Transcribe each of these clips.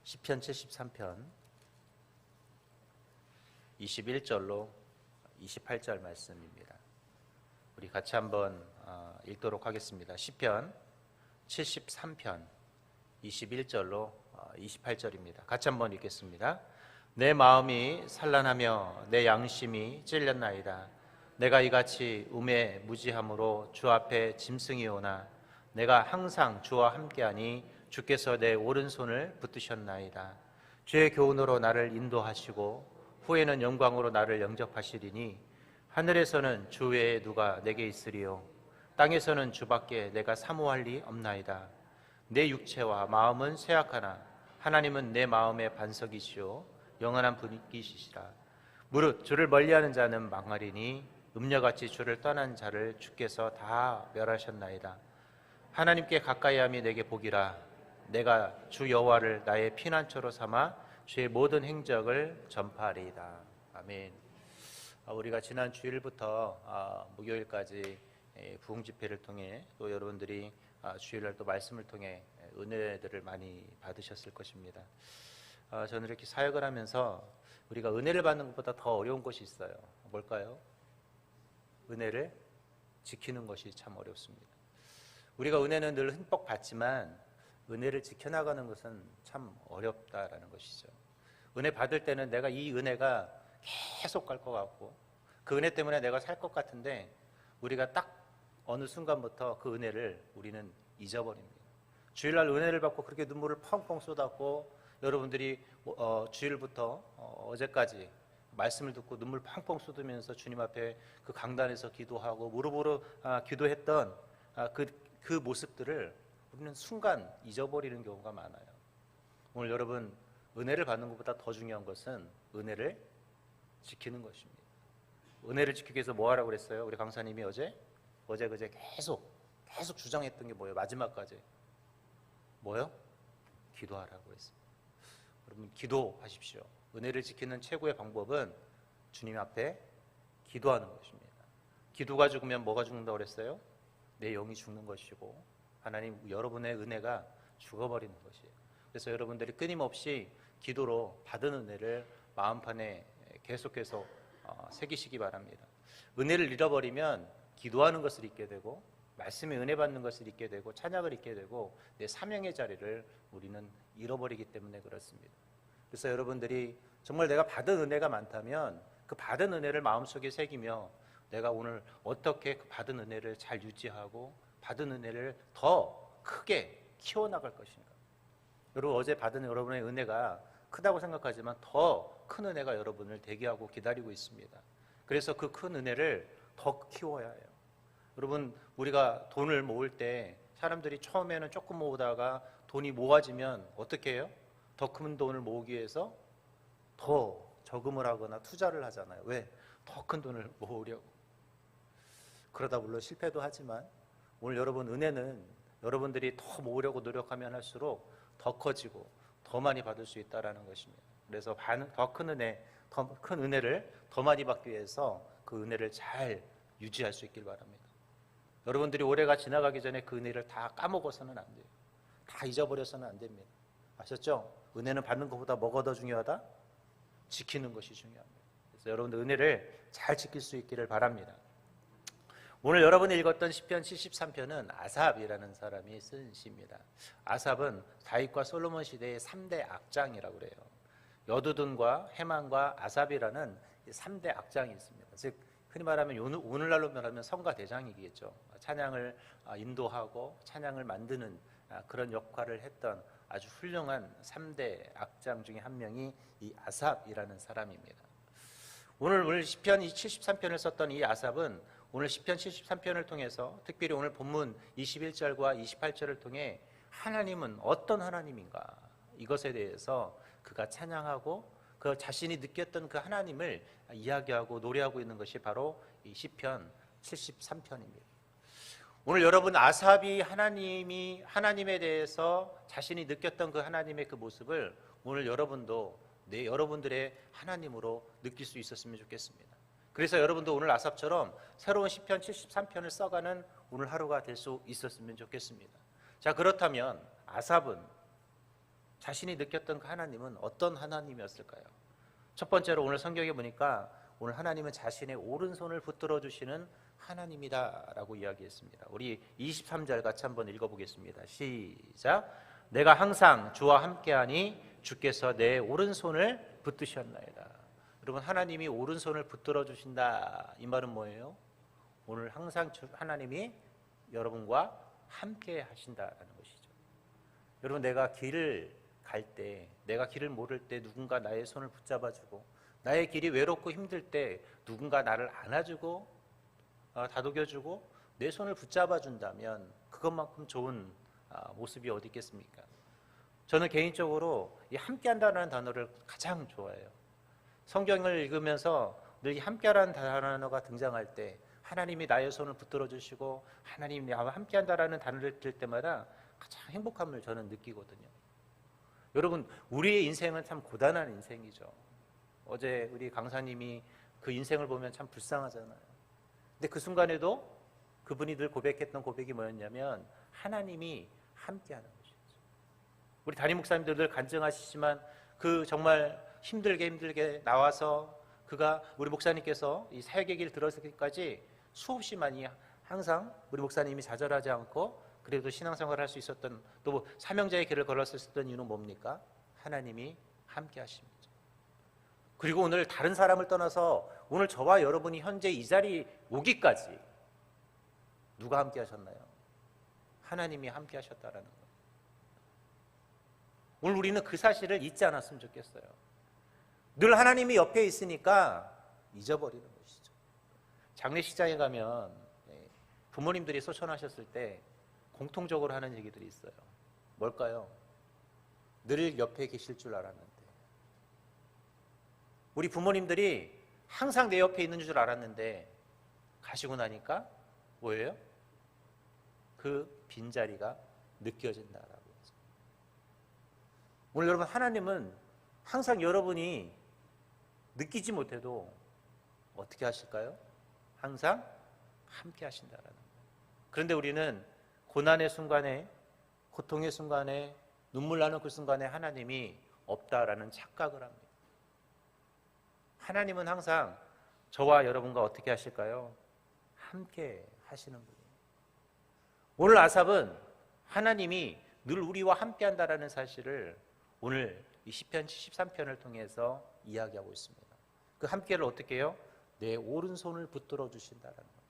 시편 73편 21절로 28절 말씀입니다. 우리 같이 한번 읽도록 하겠습니다. 시편 73편 21절로 28절입니다. 같이 한번 읽겠습니다. 내 마음이 산란하며 내 양심이 찔렸나이다. 내가 이같이 음에 무지함으로 주 앞에 짐승이 오나 내가 항상 주와 함께하니 주께서 내 오른손을 붙드셨나이다. 주의 교훈으로 나를 인도하시고 후에는 영광으로 나를 영접하시리니 하늘에서는 주 외에 누가 내게 있으리요 땅에서는 주밖에 내가 사모할 리 없나이다. 내 육체와 마음은 쇠약하나 하나님은 내 마음의 반석이시오 영원한 분이시시라. 무릇 주를 멀리하는 자는 망하리니 음녀같이 주를 떠난 자를 주께서 다 멸하셨나이다. 하나님께 가까이함이 내게 복이라. 내가 주 여호와를 나의 피난처로 삼아 주의 모든 행적을 전파하리이다. 아멘. 우리가 지난 주일부터 목요일까지 부흥 집회를 통해 또 여러분들이 주일날 또 말씀을 통해 은혜들을 많이 받으셨을 것입니다. 저는 이렇게 사역을 하면서 우리가 은혜를 받는 것보다 더 어려운 것이 있어요. 뭘까요? 은혜를 지키는 것이 참 어렵습니다. 우리가 은혜는 늘 흠뻑 받지만 은혜를 지켜나가는 것은 참 어렵다라는 것이죠. 은혜 받을 때는 내가 이 은혜가 계속 갈 것 같고 그 은혜 때문에 내가 살 것 같은데 우리가 딱 어느 순간부터 그 은혜를 우리는 잊어버립니다. 주일날 은혜를 받고 그렇게 눈물을 펑펑 쏟았고 여러분들이 주일부터 어제까지 말씀을 듣고 눈물 펑펑 쏟으면서 주님 앞에 그 강단에서 기도하고 무릎으로 기도했던 그 모습들을 우리는 순간 잊어버리는 경우가 많아요. 오늘 여러분 은혜를 받는 것보다 더 중요한 것은 은혜를 지키는 것입니다. 은혜를 지키기 위해서 뭐 하라고 그랬어요? 우리 강사님이 어제 계속 주장했던 게 뭐예요? 마지막까지 뭐요? 기도하라고 했습니다. 여러분 기도하십시오. 은혜를 지키는 최고의 방법은 주님 앞에 기도하는 것입니다. 기도가 죽으면 뭐가 죽는다고 그랬어요? 내 영이 죽는 것이고 하나님 여러분의 은혜가 죽어버리는 것이에요. 그래서 여러분들이 끊임없이 기도로 받은 은혜를 마음판에 계속해서 새기시기 바랍니다. 은혜를 잃어버리면 기도하는 것을 잊게 되고 말씀에 은혜 받는 것을 잊게 되고 찬양을 잊게 되고 내 사명의 자리를 우리는 잃어버리기 때문에 그렇습니다. 그래서 여러분들이 정말 내가 받은 은혜가 많다면 그 받은 은혜를 마음속에 새기며 내가 오늘 어떻게 그 받은 은혜를 잘 유지하고 받은 은혜를 더 크게 키워나갈 것인가. 여러분 어제 받은 여러분의 은혜가 크다고 생각하지만 더 큰 은혜가 여러분을 대기하고 기다리고 있습니다. 그래서 그 큰 은혜를 더 키워야 해요. 여러분 우리가 돈을 모을 때 사람들이 처음에는 조금 모으다가 돈이 모아지면 어떻게 해요? 더 큰 돈을 모으기 위해서 더 저금을 하거나 투자를 하잖아요. 왜? 더 큰 돈을 모으려고. 그러다 물론 실패도 하지만 오늘 여러분 은혜는 여러분들이 더 모으려고 노력하면 할수록 더 커지고 더 많이 받을 수 있다는 것입니다. 그래서 더 큰 은혜, 더 큰 은혜를 더 많이 받기 위해서 그 은혜를 잘 유지할 수 있길 바랍니다. 여러분들이 올해가 지나가기 전에 그 은혜를 다 까먹어서는 안 돼요. 다 잊어버려서는 안 됩니다. 아셨죠? 은혜는 받는 것보다 뭐가 더 중요하다? 지키는 것이 중요합니다. 그래서 여러분들 은혜를 잘 지킬 수 있기를 바랍니다. 오늘 여러분이 읽었던 시편 73편은 아삽이라는 사람이 쓴 시입니다. 아삽은 다윗과 솔로몬 시대의 3대 악장이라고 그래요. 여두둔과 헤만과 아삽이라는 3대 악장이 있습니다. 즉 흔히 말하면 오늘날로 말하면 성가대장이겠죠. 찬양을 인도하고 찬양을 만드는 그런 역할을 했던 아주 훌륭한 3대 악장 중에 한 명이 이 아삽이라는 사람입니다. 오늘 시편 73편을 썼던 이 아삽은 오늘 시편 73편을 통해서 특별히 오늘 본문 21절과 28절을 통해 하나님은 어떤 하나님인가 이것에 대해서 그가 찬양하고 그 자신이 느꼈던 그 하나님을 이야기하고 노래하고 있는 것이 바로 이 시편 73편입니다. 오늘 여러분 아삽이 하나님에 대해서 자신이 느꼈던 그 하나님의 그 모습을 오늘 여러분도 여러분들의 하나님으로 느낄 수 있었으면 좋겠습니다. 그래서 여러분도 오늘 아삽처럼 새로운 시편 73편을 써가는 오늘 하루가 될 수 있었으면 좋겠습니다. 자, 그렇다면 아삽은 자신이 느꼈던 그 하나님은 어떤 하나님이었을까요? 첫 번째로 오늘 성경에 보니까 오늘 하나님은 자신의 오른손을 붙들어 주시는 하나님이다라고 이야기했습니다. 우리 23절 같이 한번 읽어보겠습니다. 시작. 내가 항상 주와 함께하니 주께서 내 오른손을 붙드셨나이다. 여러분, 하나님이 오른손을 붙들어 주신다, 이 말은 뭐예요? 오늘 항상 하나님이 여러분과 함께 하신다라는 것이죠. 여러분, 내가 길을 갈 때, 내가 길을 모를 때 누군가 나의 손을 붙잡아주고, 나의 길이 외롭고 힘들 때 누군가 나를 안아주고 다독여주고 내 손을 붙잡아준다면 그것만큼 좋은 모습이 어디 있겠습니까? 저는 개인적으로 이 함께한다는 단어를 가장 좋아해요. 성경을 읽으면서 늘 이 함께하라는 단어가 등장할 때, 하나님이 나의 손을 붙들어 주시고 하나님이 나와 함께한다라는 단어를 들을 때마다 가장 행복함을 저는 느끼거든요. 여러분, 우리의 인생은 참 고단한 인생이죠. 어제 우리 강사님이 그 인생을 보면 참 불쌍하잖아요. 근데 그 순간에도 그분이 늘 고백했던 고백이 뭐였냐면 하나님이 함께하는 것이죠. 우리 담임 목사님들 늘 간증하시지만 그 정말 힘들게 나와서 그가 우리 목사님께서 이 사역의 길 들어서기까지 수없이 많이 항상 우리 목사님이 좌절하지 않고 그래도 신앙생활을 할 수 있었던, 또 사명자의 길을 걸었었던 이유는 뭡니까? 하나님이 함께 하십니다. 그리고 오늘 다른 사람을 떠나서 오늘 저와 여러분이 현재 이 자리 오기까지 누가 함께 하셨나요? 하나님이 함께 하셨다라는 거예요. 오늘 우리는 그 사실을 잊지 않았으면 좋겠어요. 늘 하나님이 옆에 있으니까 잊어버리는 것이죠. 장례식장에 가면 부모님들이 소천하셨을 때 공통적으로 하는 얘기들이 있어요. 뭘까요? 늘 옆에 계실 줄 알았는데, 우리 부모님들이 항상 내 옆에 있는 줄 알았는데 가시고 나니까 뭐예요? 그 빈자리가 느껴진다라고 하죠. 오늘 여러분, 하나님은 항상 여러분이 느끼지 못해도 어떻게 하실까요? 항상 함께 하신다라는 거예요. 그런데 우리는 고난의 순간에, 고통의 순간에, 눈물 나는 그 순간에 하나님이 없다라는 착각을 합니다. 하나님은 항상 저와 여러분과 어떻게 하실까요? 함께 하시는 분이에요. 오늘 아삽은 하나님이 늘 우리와 함께 한다라는 사실을 오늘 이 시편 73편을 통해서 이야기하고 있습니다. 그 함께를 어떻게 해요? 내 오른손을 붙들어 주신다라는 거예요.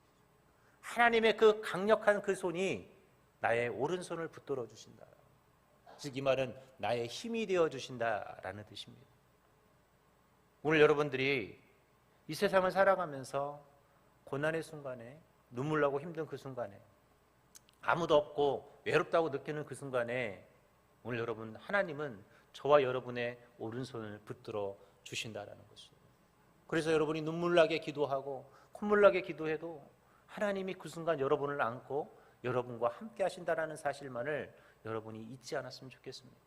하나님의 그 강력한 그 손이 나의 오른손을 붙들어 주신다. 즉 이 말은 나의 힘이 되어 주신다라는 뜻입니다. 오늘 여러분들이 이 세상을 살아가면서 고난의 순간에, 눈물 나고 힘든 그 순간에, 아무도 없고 외롭다고 느끼는 그 순간에 오늘 여러분, 하나님은 저와 여러분의 오른손을 붙들어 주신다라는 것이에요. 그래서 여러분이 눈물 나게 기도하고 콧물 나게 기도해도 하나님이 그 순간 여러분을 안고 여러분과 함께 하신다라는 사실만을 여러분이 잊지 않았으면 좋겠습니다.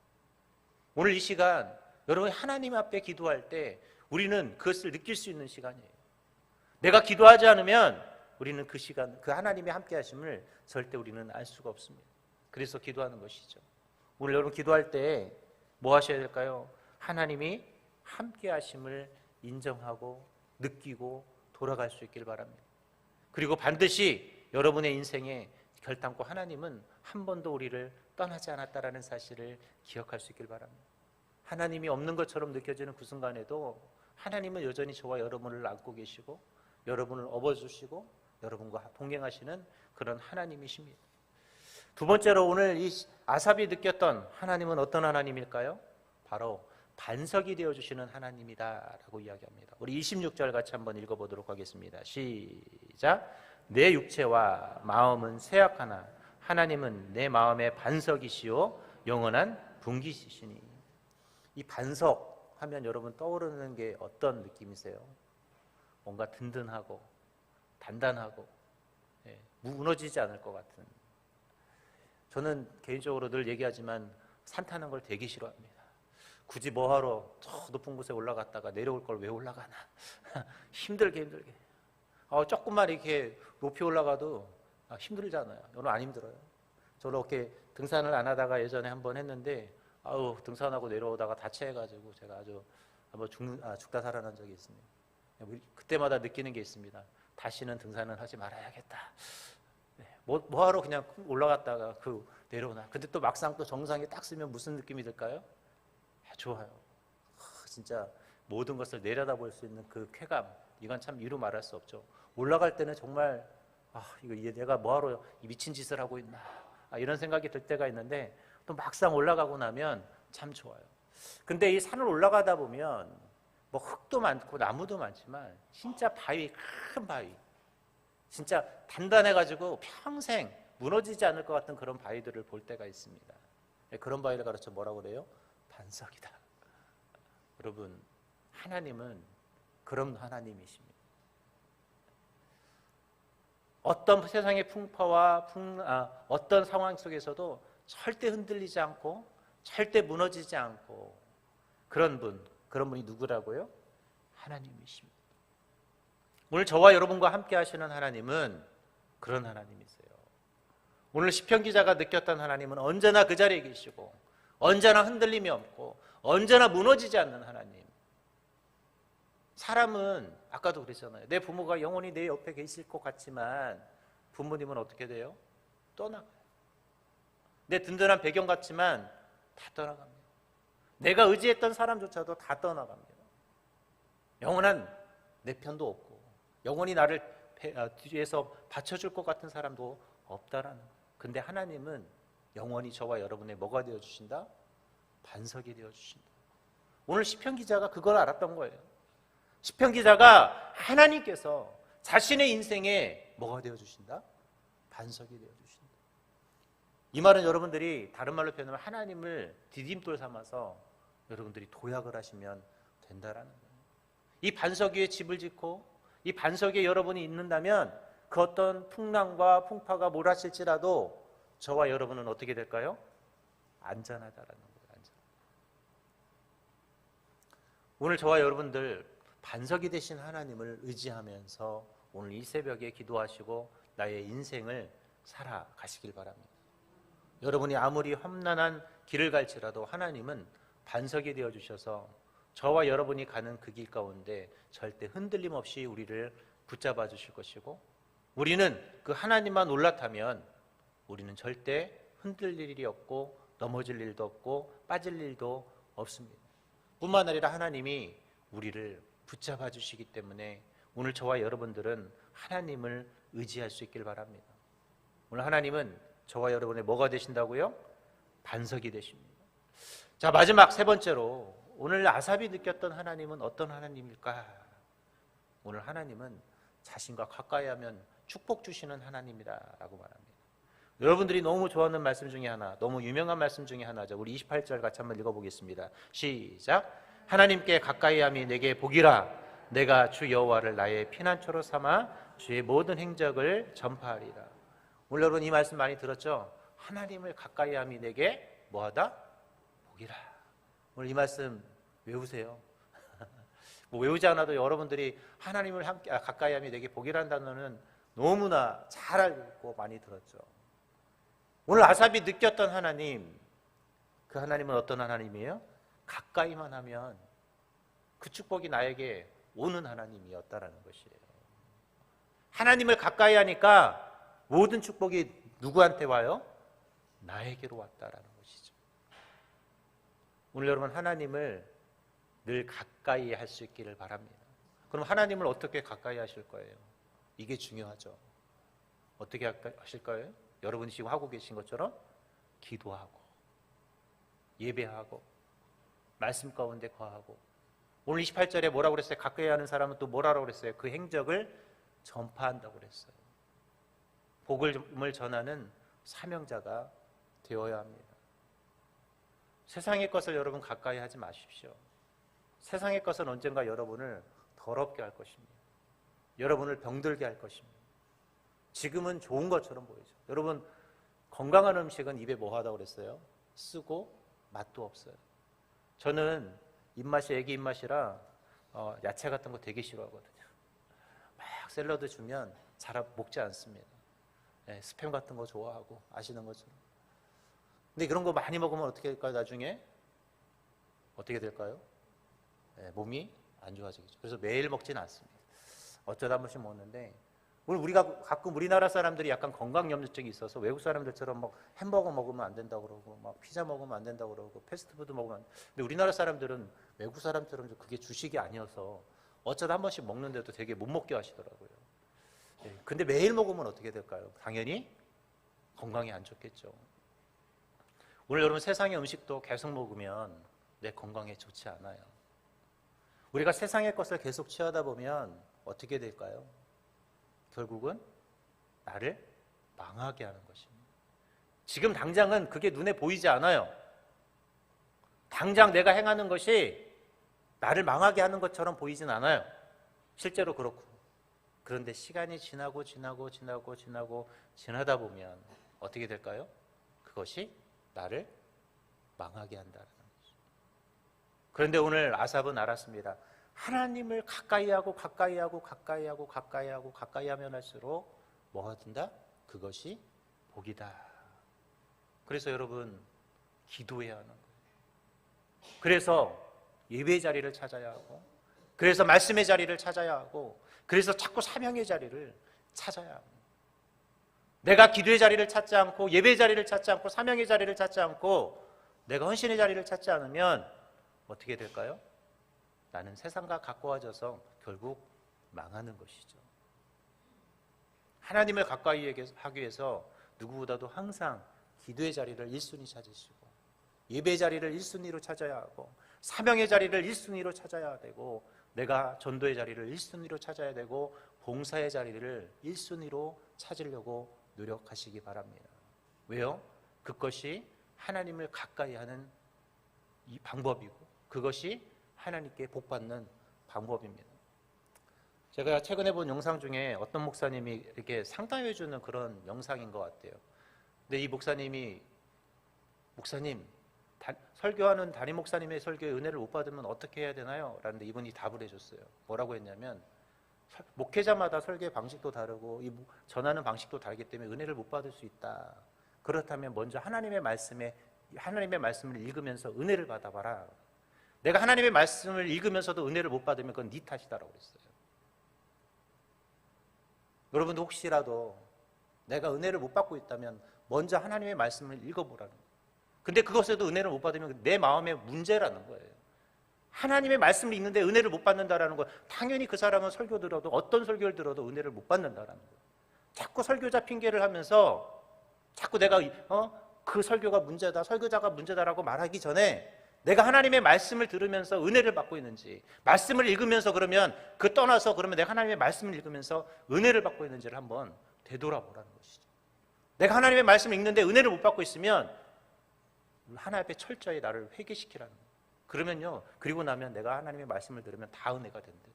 오늘 이 시간 여러분이 하나님 앞에 기도할 때 우리는 그것을 느낄 수 있는 시간이에요. 내가 기도하지 않으면 우리는 그 시간, 그 하나님의 함께 하심을 절대 우리는 알 수가 없습니다. 그래서 기도하는 것이죠. 오늘 여러분 기도할 때 뭐 하셔야 될까요? 하나님이 함께 하심을 인정하고 느끼고 돌아갈 수 있길 바랍니다. 그리고 반드시 여러분의 인생에 결단코 하나님은 한 번도 우리를 떠나지 않았다라는 사실을 기억할 수 있길 바랍니다. 하나님이 없는 것처럼 느껴지는 그 순간에도 하나님은 여전히 저와 여러분을 안고 계시고 여러분을 업어주시고 여러분과 동행하시는 그런 하나님이십니다. 두 번째로 오늘 이 아삽이 느꼈던 하나님은 어떤 하나님일까요? 바로 반석이 되어주시는 하나님이다라고 이야기합니다. 우리 26절 같이 한번 읽어보도록 하겠습니다. 시작. 내 육체와 마음은 쇠약하나 하나님은 내 마음의 반석이시오 영원한 분기시시니. 이 반석 하면 여러분 떠오르는 게 어떤 느낌이세요? 뭔가 든든하고 단단하고 무너지지 않을 것 같은. 저는 개인적으로 늘 얘기하지만 산 타는 걸 되게 싫어합니다. 굳이 뭐하러 저 높은 곳에 올라갔다가 내려올 걸 왜 올라가나. 힘들게 조금만 이렇게 높이 올라가도 힘들잖아요. 저는 안 힘들어요. 저는 이렇게 등산을 안 하다가 예전에 한번 했는데 아우 등산하고 내려오다가 다쳐가지고 제가 아주 한번 죽다 살아난 적이 있습니다. 그때마다 느끼는 게 있습니다. 다시는 등산은 하지 말아야겠다. 뭐하러 그냥 올라갔다가 내려오나. 근데 또 막상 또 정상에 딱 쓰면 무슨 느낌이 들까요? 좋아요. 진짜 모든 것을 내려다볼 수 있는 그 쾌감, 이건 참 이루 말할 수 없죠. 올라갈 때는 정말 이거 내가 뭐하러 이 미친 짓을 하고 있나 이런 생각이 들 때가 있는데 또 막상 올라가고 나면 참 좋아요. 근데 이 산을 올라가다 보면 뭐 흙도 많고 나무도 많지만 진짜 큰 바위, 진짜 단단해가지고 평생 무너지지 않을 것 같은 그런 바위들을 볼 때가 있습니다. 그런 바위를 가르쳐 뭐라고 그래요? 반석이다. 여러분, 하나님은 그런 하나님이십니다. 어떤 세상의 풍파와 어떤 상황 속에서도 절대 흔들리지 않고 절대 무너지지 않고 그런 분이 누구라고요? 하나님이십니다. 오늘 저와 여러분과 함께 하시는 하나님은 그런 하나님이세요. 오늘 시편 기자가 느꼈던 하나님은 언제나 그 자리에 계시고 언제나 흔들림이 없고 언제나 무너지지 않는 하나님. 사람은 아까도 그랬잖아요. 내 부모가 영원히 내 옆에 계실 것 같지만 부모님은 어떻게 돼요? 떠나가요. 내 든든한 배경 같지만 다 떠나갑니다. 내가 의지했던 사람조차도 다 떠나갑니다. 영원한 내 편도 없고 영원히 나를 뒤에서 받쳐줄 것 같은 사람도 없다라는 거예요. 근데 하나님은 영원히 저와 여러분의 뭐가 되어주신다? 반석이 되어주신다. 오늘 시편 기자가 그걸 알았던 거예요. 시편 기자가 하나님께서 자신의 인생에 뭐가 되어주신다? 반석이 되어주신다. 이 말은 여러분들이 다른 말로 표현하면 하나님을 디딤돌 삼아서 여러분들이 도약을 하시면 된다라는 거예요. 이 반석 위에 집을 짓고 이 반석 위에 여러분이 있는다면 그 어떤 풍랑과 풍파가 몰아칠지라도 저와 여러분은 어떻게 될까요? 안전하다라는 거예요. 오늘 저와 여러분들 반석이 되신 하나님을 의지하면서 오늘 이 새벽에 기도하시고 나의 인생을 살아가시길 바랍니다. 여러분이 아무리 험난한 길을 갈지라도 하나님은 반석이 되어주셔서 저와 여러분이 가는 그 길 가운데 절대 흔들림 없이 우리를 붙잡아 주실 것이고 우리는 그 하나님만 올라타면 우리는 절대 흔들릴 일이 없고 넘어질 일도 없고 빠질 일도 없습니다. 뿐만 아니라 하나님이 우리를 붙잡아 주시기 때문에 오늘 저와 여러분들은 하나님을 의지할 수 있길 바랍니다. 오늘 하나님은 저와 여러분의 뭐가 되신다고요? 반석이 되십니다. 자, 마지막 세 번째로 오늘 아삽이 느꼈던 하나님은 어떤 하나님일까? 오늘 하나님은 자신과 가까이 하면 축복 주시는 하나님이라고 말합니다. 여러분들이 너무 좋아하는 말씀 중에 하나, 너무 유명한 말씀 중에 하나죠. 우리 28절 같이 한번 읽어보겠습니다. 시작. 하나님께 가까이 함이 내게 복이라. 내가 주 여호와를 나의 피난처로 삼아 주의 모든 행적을 전파하리라. 오늘 여러분 이 말씀 많이 들었죠? 하나님을 가까이 함이 내게 뭐하다? 복이라. 오늘 이 말씀 외우세요. 뭐 외우지 않아도 여러분들이 하나님을 가까이 함이 내게 복이라는 단어는 너무나 잘 알고 많이 들었죠. 오늘 아삽이 느꼈던 하나님, 그 하나님은 어떤 하나님이에요? 가까이만 하면 그 축복이 나에게 오는 하나님이었다라는 것이에요. 하나님을 가까이 하니까 모든 축복이 누구한테 와요? 나에게로 왔다라는 것이죠. 오늘 여러분 하나님을 늘 가까이 할 수 있기를 바랍니다. 그럼 하나님을 어떻게 가까이 하실 거예요? 이게 중요하죠. 어떻게 하실 거예요? 여러분이 지금 하고 계신 것처럼 기도하고 예배하고 말씀 가운데 거하고 오늘 28절에 뭐라고 그랬어요? 가까이 하는 사람은 또 뭐라고 그랬어요? 그 행적을 전파한다고 그랬어요. 복음을 전하는 사명자가 되어야 합니다. 세상의 것을 여러분 가까이 하지 마십시오. 세상의 것은 언젠가 여러분을 더럽게 할 것입니다. 여러분을 병들게 할 것입니다. 지금은 좋은 것처럼 보이죠. 여러분 건강한 음식은 입에 뭐 하다고 그랬어요? 쓰고 맛도 없어요. 저는 입맛이 애기 입맛이라 야채 같은 거 되게 싫어하거든요. 막 샐러드 주면 잘 먹지 않습니다. 네, 스팸 같은 거 좋아하고 아시는 것처럼. 근데 그런 거 많이 먹으면 어떻게 될까요? 나중에 어떻게 될까요? 네, 몸이 안 좋아지겠죠. 그래서 매일 먹지는 않습니다. 어쩌다 한 번씩 먹는데, 우리가 가끔 우리나라 사람들이 약간 건강염려증이 있어서 외국 사람들처럼 막 햄버거 먹으면 안 된다고 그러고 막 피자 먹으면 안 된다고 그러고 패스트푸드 먹으면 안 된다고. 근데 우리나라 사람들은 외국 사람처럼 그게 주식이 아니어서 어쩌다 한 번씩 먹는데도 되게 못 먹게 하시더라고요. 네, 근데 매일 먹으면 어떻게 될까요? 당연히 건강에 안 좋겠죠. 오늘 여러분, 세상의 음식도 계속 먹으면 내 건강에 좋지 않아요. 우리가 세상의 것을 계속 취하다 보면 어떻게 될까요? 결국은 나를 망하게 하는 것입니다. 지금 당장은 그게 눈에 보이지 않아요. 당장 내가 행하는 것이 나를 망하게 하는 것처럼 보이진 않아요. 실제로 그렇고. 그런데 시간이 지나다 보면 어떻게 될까요? 그것이 나를 망하게 한다는 것이죠. 그런데 오늘 아삽은 알았습니다. 하나님을 가까이 하면 할수록 뭐가 된다? 그것이 복이다. 그래서 여러분, 기도해야 하는 거예요. 그래서 예배의 자리를 찾아야 하고, 그래서 말씀의 자리를 찾아야 하고, 그래서 자꾸 사명의 자리를 찾아야 합니다. 내가 기도의 자리를 찾지 않고, 예배의 자리를 찾지 않고, 사명의 자리를 찾지 않고, 내가 헌신의 자리를 찾지 않으면 어떻게 될까요? 나는 세상과 가까워져서 결국 망하는 것이죠. 하나님을 가까이 하기 위해서 누구보다도 항상 기도의 자리를 1순위 찾으시고, 예배의 자리를 1순위로 찾아야 하고, 사명의 자리를 1순위로 찾아야 되고, 내가 전도의 자리를 1순위로 찾아야 되고, 봉사의 자리를 1순위로 찾으려고 노력하시기 바랍니다. 왜요? 그것이 하나님을 가까이 하는 이 방법이고, 그것이 하나님께 복받는 방법입니다. 제가 최근에 본 영상 중에 어떤 목사님이 이렇게 상담해 주는 그런 영상인 것 같아요. 근데 이 목사님, 설교하는 담임 목사님의 설교에 은혜를 못 받으면 어떻게 해야 되나요? 라는데 이분이 답을 해줬어요. 뭐라고 했냐면, 목회자마다 설교의 방식도 다르고 전하는 방식도 다르기 때문에 은혜를 못 받을 수 있다. 그렇다면 먼저 하나님의 말씀을 읽으면서 은혜를 받아봐라. 내가 하나님의 말씀을 읽으면서도 은혜를 못 받으면 그건 네 탓이다라고 했어요. 여러분도 혹시라도 내가 은혜를 못 받고 있다면 먼저 하나님의 말씀을 읽어보라는 거예요. 근데 그것에도 은혜를 못 받으면 내 마음의 문제라는 거예요. 하나님의 말씀을 읽는데 은혜를 못 받는다라는 거, 당연히 그 사람은 설교 들어도, 어떤 설교를 들어도 은혜를 못 받는다라는 거예요. 자꾸 설교자 핑계를 하면서 자꾸 내가 그 설교가 문제다, 설교자가 문제다라고 말하기 전에 내가 하나님의 말씀을 들으면서 은혜를 받고 있는지, 말씀을 읽으면서 그러면 떠나서 그러면 내가 하나님의 말씀을 읽으면서 은혜를 받고 있는지를 한번 되돌아보라는 것이죠. 내가 하나님의 말씀을 읽는데 은혜를 못 받고 있으면 하나님 앞에 철저히 나를 회개시키라는 거예요. 그러면요, 그리고 나면 내가 하나님의 말씀을 들으면 다 은혜가 된대요.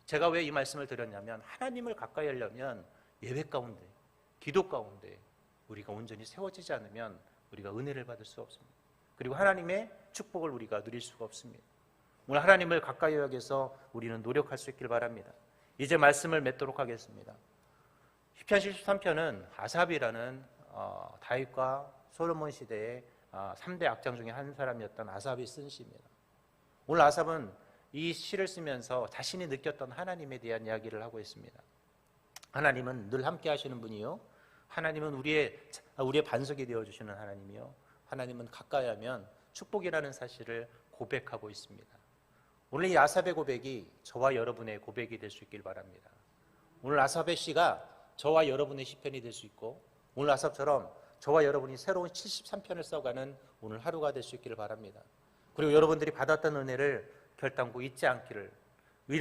제가 왜 이 말씀을 드렸냐면, 하나님을 가까이 하려면 예배 가운데, 기도 가운데 우리가 온전히 세워지지 않으면 우리가 은혜를 받을 수 없습니다. 그리고 하나님의 축복을 우리가 누릴 수가 없습니다. 오늘 하나님을 가까이 하기 위해서 우리는 노력할 수 있길 바랍니다. 이제 말씀을 맺도록 하겠습니다. 시편 73편은 아삽이라는 다윗과 솔로몬 시대의 3대 악장 중에 한 사람이었던 아삽이 쓴 시입니다. 오늘 아삽은 이 시를 쓰면서 자신이 느꼈던 하나님에 대한 이야기를 하고 있습니다. 하나님은 늘 함께 하시는 분이요, 하나님은 우리의 반석이 되어주시는 하나님이요, 하나님은 가까이 하면 축복이라는 사실을 고백하고 있습니다. 오늘 이 아삽의 고백이 저와 여러분의 고백이 될 수 있길 바랍니다. 오늘 아삽의 시가 저와 여러분의 시편이 될 수 있고, 오늘 아삽처럼 저와 여러분이 새로운 73편을 써가는 오늘 하루가 될 수 있기를 바랍니다. 그리고 여러분들이 받았던 은혜를 결단코 잊지 않기를,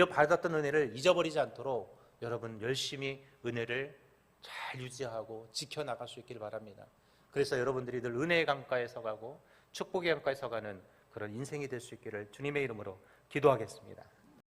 받았던 은혜를 잊어버리지 않도록 여러분 열심히 은혜를 잘 유지하고 지켜나갈 수 있기를 바랍니다. 그래서 여러분들이 늘 은혜의 강가에 서가고 축복의 강가에 서가는 그런 인생이 될 수 있기를 주님의 이름으로 기도하겠습니다.